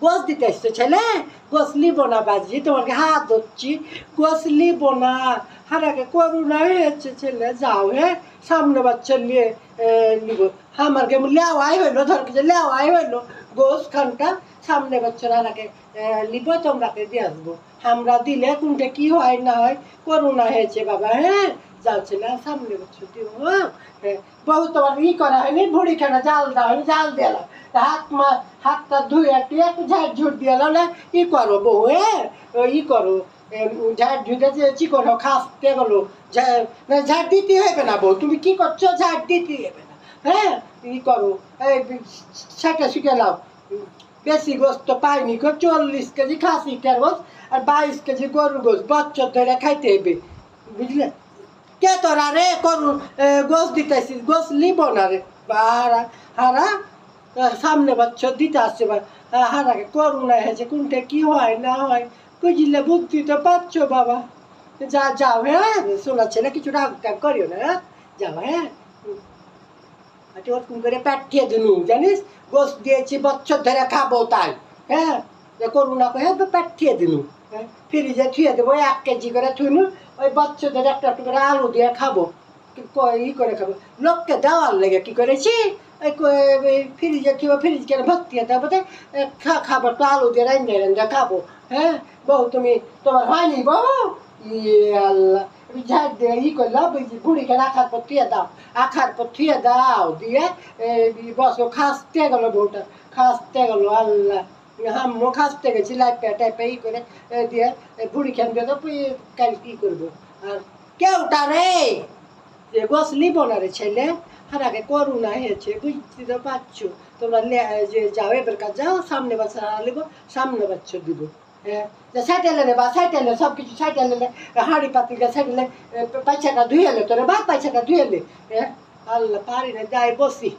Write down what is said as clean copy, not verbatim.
গোস দিতে এসছো ছেলে, গোস লিব না বাজি, তোমাকে হাত ধরছি, গোস লিব না। হারাকে করুণা হয়েছে ছেলে, যাও হ্যাঁ, সামনে বাচ্চা নিয়ে নিব। আমাকে লেওয়াই হইলো, ধর যে লেওয়াই হইলো গোস খানটা, সামনে বাচ্চার হারাকে লিব, তোমরাকে দিয়ে আসবো। আমরা দিলে কোনটা কি হয় না হয়, করুণা হয়েছে বাবা, হ্যাঁ যাও ছেলে, সামনে বছর দিব। হ্যাঁ বহু তোমার ই করা হয়নি, ভুড়ি খানা জাল দেওয়া হয়নি, জাল দিলাম, হাতটা ধুয়ে একটু ঝাড় ঝুট দিয়ে না ই করো বউ, হ্যাঁ ই করো, ঝাড় ঝুটে যে চিকন খাসতে গেলো, ঝাড় দিতে হবে না বউ, তুমি কি করছো, ঝাড় দিতে হবে না, হ্যাঁ ই করো, সেটা শিখে নাও। বেশি গোস্ত পাইনি, 40 কেজি খাসিটার গোস আর 22 কেজি গরুর গোস, বছর ধরে খাইতে হবে, বুঝলে? কে তোরা রে করু গোস দিতেছিস, গোস লিব না রে হারা হারা, সামনে বছর দিতে আসছে, হারাকে করুণা হয়েছে, কোনটা কি হয় না হয় বুঝলে, বুদ্ধি তো পাচ্ছ বাবা। যাও হ্যাঁ, শোনা ছেলে কিছু রাগ টাগ করিও না, হ্যাঁ যাও হ্যাঁ, ওরকম করে পাঠিয়ে দিনু জানিস, গোস দিয়েছি বছর ধরে খাবো তাই, হ্যাঁ করুণা করে পাঠিয়ে দিনু, হ্যাঁ ফ্রিজে থুয়ে দেবো 1 কেজি করে থুইনু, ওই বাচ্চাদের একটা একটু করে আলু দিয়ে খাবো, ই করে খাবো, লোককে দেওয়ার লেগে কি করেছি, ফ্রিজে থুয়ে ফ্রিজ কেন ভর্তি দেবো, খাবার তো আলু দিয়ে রান্না খাবো, হ্যাঁ বউ তুমি, তোমার হয়নি বউ, ইয়ে আল্লাহ, ঝাড় দিয়ে ই করলাম, বুড়িকে আখার পর থুয়ে দাও, আখার পর থুয়ে দাও দিয়ে বসো, খাসতে গেলো বউটা, খাসতে গেলো, আল্লাহ আমিও খাসতে গেছি, লাইপে টাইপে ই করে দিয়ে বুড়ি খান দিয়ে তো কাল কী করবো। আর কেউটা রে যে গোস লিব না রে ছেলে, হারাকে করুণা হয়েছে, বুঝতে তো পারছো, তোমরা যে যাও এবার কাজ যাও, সামনে বাচ্চা লিব, সামনে বাচ্চা দিব, হ্যাঁ যে সাইটেলে রে বা সাইটেলে সব কিছু সাইটেলে, হাঁড়ি পাতিলে সাইটেলে, পাইছাটা ধুয়ে এলে তোরে বা পাইছাটা ধুয়ে এলে, হ্যাঁ আল্লাহ পারি না, যাই বসি।